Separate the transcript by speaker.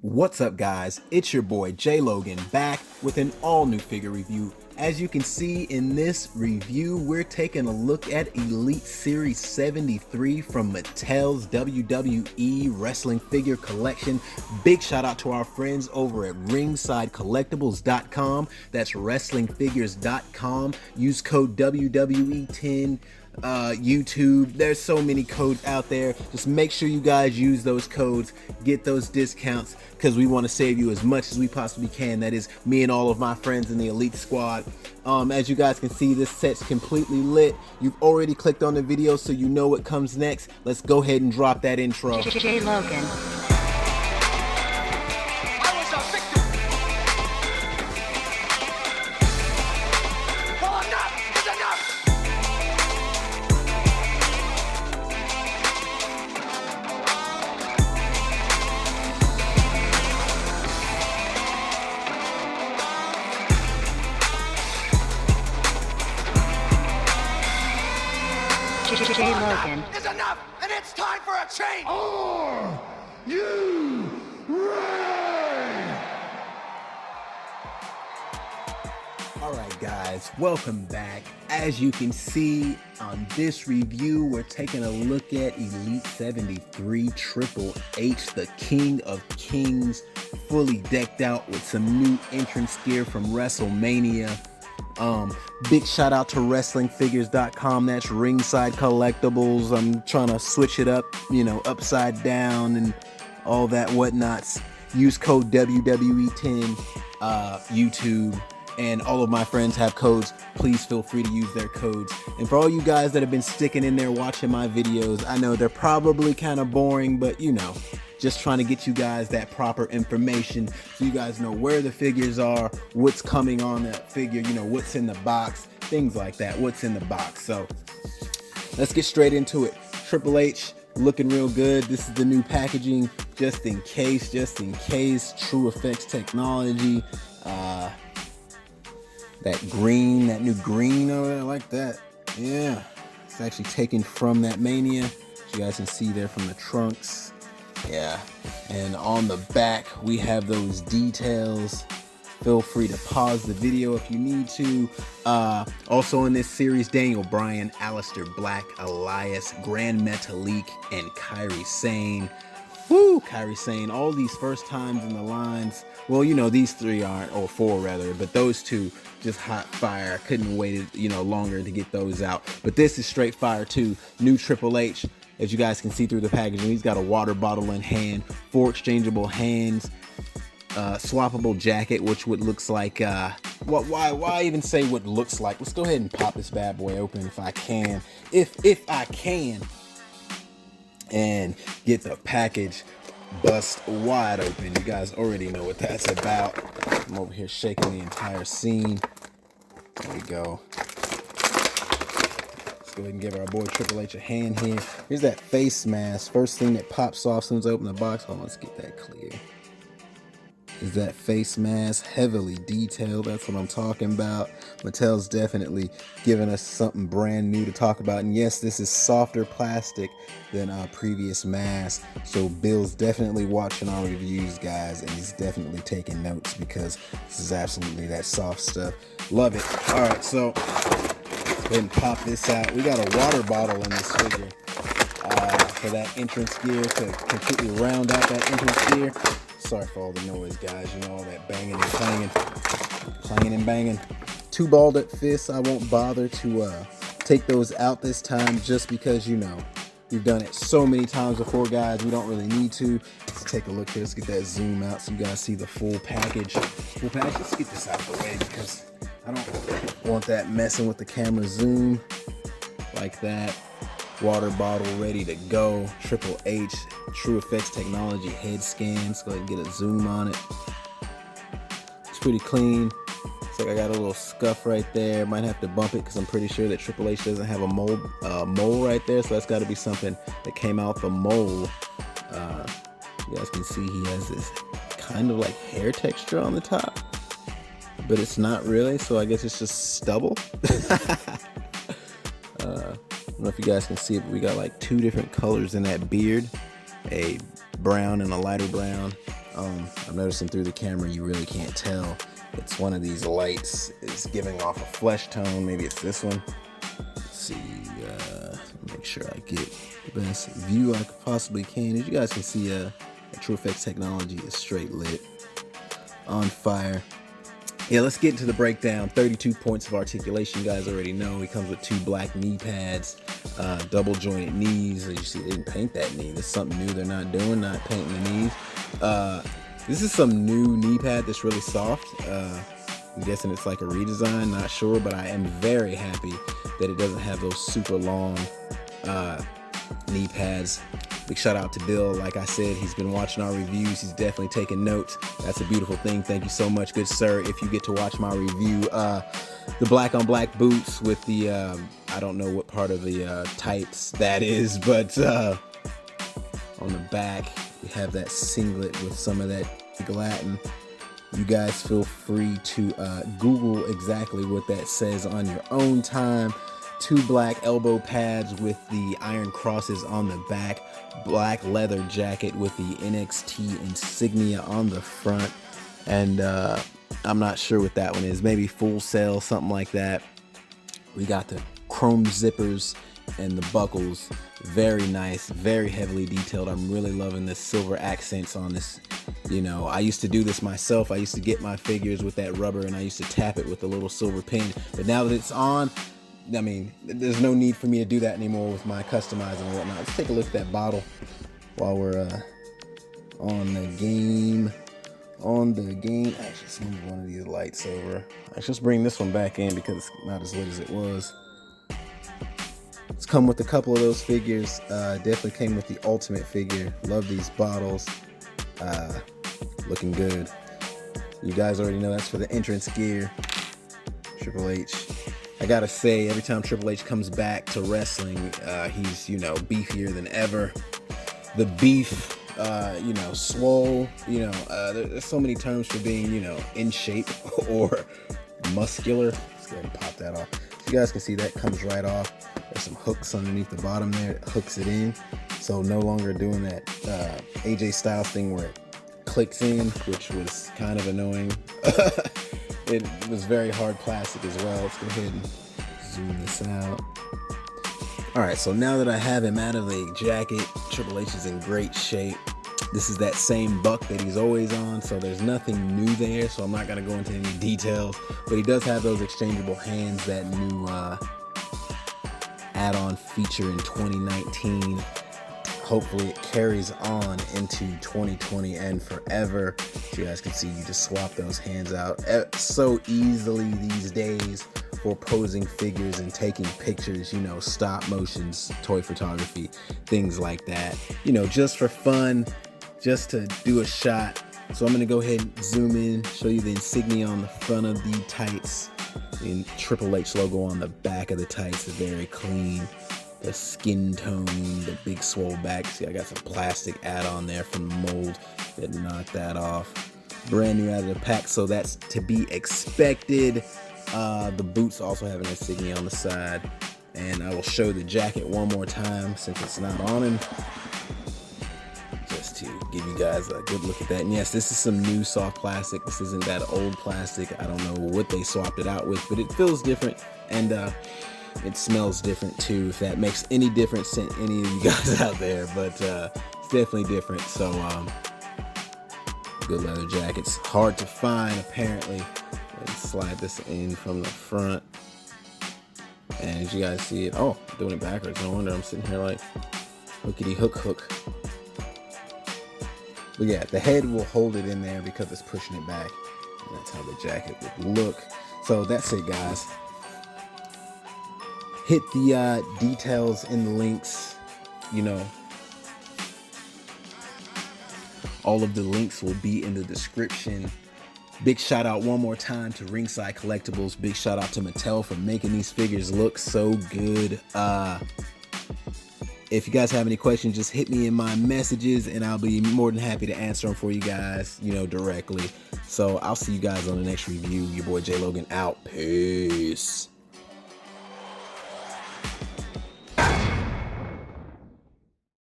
Speaker 1: What's up, guys? It's your boy Jay Logan back with an all new figure review. As you can see in this review, we're taking a look at Elite Series 73 from Mattel's WWE Wrestling Figure Collection. Big shout out to our friends over at ringsidecollectibles.com. That's wrestlingfigures.com. Use code WWE10. YouTube, there's so many codes out there. Just make sure you guys use those codes, get those discounts, because we want to save you as much as we possibly can. That is me and all of my friends in the Elite Squad. As you guys can see, this set's completely lit. You've already clicked on the video, so you know what comes next. Let's go ahead and drop that intro.
Speaker 2: Jay Logan. Jay Logan.
Speaker 3: Is enough, and it's time for a change. Are you ready?
Speaker 1: Alright guys, welcome back. As you can see on this review, we're taking a look at Elite 73 Triple H, the King of Kings, fully decked out with some new entrance gear from WrestleMania. Big shout out to wrestlingfigures.com. That's ringside collectibles. I'm trying to switch it up, upside down and all that whatnots. Use code WWE10, YouTube, and all of my friends have codes. Please feel free to use their codes. And for all you guys that have been sticking in there watching my videos, I know they're probably kind of boring, but just trying to get you guys that proper information so you guys know where the figures are, what's coming on that figure, what's in the box, things like that, what's in the box. So let's get straight into it. Triple H looking real good. This is the new packaging, just in case, True Effects technology. That new green over there, I like that. Yeah, it's actually taken from that Mania. As you guys can see there from the trunks. Yeah, and on the back we have those details. Feel free to pause the video if you need to. Also in this series, Daniel Bryan, Aleister Black, Elias, Grand Metalik, and Kairi Sane. Woo, Kairi Sane, all these first times in the lines. Well, these three aren't, or four rather, but those two, just hot fire. I couldn't wait, longer to get those out. But this is straight fire too. New Triple H. As you guys can see through the packaging, he's got a water bottle in hand, 4 exchangeable hands, swappable jacket, which what looks like, why even say what looks like? Let's go ahead and pop this bad boy open if I can, if I can, and get the package bust wide open. You guys already know what that's about. I'm over here shaking the entire scene. There we go. Go ahead and give our boy Triple H a hand here. Here's that face mask. First thing that pops off as soon as I open the box. Hold on, let's get that clear. Is that face mask, heavily detailed. That's what I'm talking about. Mattel's definitely giving us something brand new to talk about. And yes, this is softer plastic than our previous masks. So Bill's definitely watching our reviews, guys, and he's definitely taking notes because this is absolutely that soft stuff. Love it. All right, so go ahead and pop this out. We got a water bottle in this figure for that entrance gear, to completely round out that entrance gear. Sorry for all the noise, guys. All that banging and clanging and banging. 2 balled up fists. I won't bother to take those out this time, just because we've done it so many times before, guys. We don't really need to. Let's take a look here. Let's get that zoom out so you guys see the full package. Let's get this out of the way because I don't want that messing with the camera zoom like that. Water bottle ready to go. Triple H, True Effects technology head scan. Let's go ahead and get a zoom on it. It's pretty clean. Looks like I got a little scuff right there. Might have to bump it because I'm pretty sure that Triple H doesn't have a mole right there. So that's got to be something that came out the mole. You guys can see he has this kind of like hair texture on the top, but it's not really, so I guess it's just stubble. I don't know if you guys can see it, but we got like 2 different colors in that beard, a brown and a lighter brown. I'm noticing through the camera you really can't tell. It's one of these lights. It's giving off a flesh tone. Maybe it's this one. Let's see. Make sure I get the best view I possibly can. As you guys can see, TrueFX technology is straight lit, on fire. Yeah, let's get into the breakdown. 32 points of articulation. You guys already know it comes with 2 black knee pads, double jointed knees. As you see, they didn't paint that knee. That's something new they're not doing, not painting the knees. This is some new knee pad that's really soft. I'm guessing it's like a redesign, not sure, but I am very happy that it doesn't have those super long knee pads. Big shout out to Bill. Like I said, he's been watching our reviews. He's definitely taking notes. That's a beautiful thing. Thank you so much, good sir. If you get to watch my review, the black on black boots with the, I don't know what part of the tights that is, but on the back, we have that singlet with some of that Latin. You guys feel free to Google exactly what that says on your own time. 2 black elbow pads with the iron crosses on the back, black leather jacket with the NXT insignia on the front, and I'm not sure what that one is, maybe Full Sail, something like that. We got the chrome zippers and the buckles, very nice, very heavily detailed. I'm really loving the silver accents on this. You know, I used to do this myself. I used to get my figures with that rubber and I used to tap it with a little silver pin, but now that it's on, I mean, there's no need for me to do that anymore with my customizing and whatnot. Let's take a look at that bottle while we're on the game. Actually, let's move one of these lights over. Let's just bring this one back in because it's not as lit as it was. It's come with a couple of those figures. Definitely came with the ultimate figure. Love these bottles. Looking good. You guys already know that's for the entrance gear. Triple H. I gotta say, every time Triple H comes back to wrestling, he's, you know, beefier than ever. The beef, you know, swole, you know, there's so many terms for being, you know, in shape or muscular. Let's go ahead and pop that off. So you guys can see that comes right off. There's some hooks underneath the bottom there. It hooks it in. So no longer doing that AJ Styles thing where it clicks in, which was kind of annoying. It was very hard plastic as well. Let's go ahead and zoom this out. All right, so now that I have him out of the jacket, Triple H is in great shape. This is that same buck that he's always on, so there's nothing new there, so I'm not gonna go into any details, but he does have those exchangeable hands, that new add-on feature in 2019. Hopefully it carries on into 2020 and forever. As you guys can see, you just swap those hands out so easily these days for posing figures and taking pictures, you know, stop motions, toy photography, things like that. You know, just for fun, just to do a shot. So I'm gonna go ahead and zoom in, show you the insignia on the front of the tights, the Triple H logo on the back of the tights, is very clean. The skin tone, the big swole back. See, I got some plastic add-on there from the mold that knocked that off. Brand new out of the pack, so that's to be expected. The boots also have an insignia on the side, and I will show the jacket one more time since it's not on him, just to give you guys a good look at that. And yes, this is some new soft plastic. This isn't that old plastic. I don't know what they swapped it out with, but it feels different, and it smells different too, if that makes any difference to any of you guys out there, but it's definitely different. So good leather jackets, hard to find apparently. Let's slide this in from the front, and as you guys see it, oh, I'm doing it backwards, no wonder I'm sitting here like hookity hook. But yeah, the head will hold it in there because it's pushing it back, and that's how the jacket would look. So that's it, guys. Hit the details in the links, you know. All of the links will be in the description. Big shout out one more time to Ringside Collectibles. Big shout out to Mattel for making these figures look so good. If you guys have any questions, just hit me in my messages and I'll be more than happy to answer them for you guys, you know, directly. So I'll see you guys on the next review. Your boy Jay Logan out. Peace.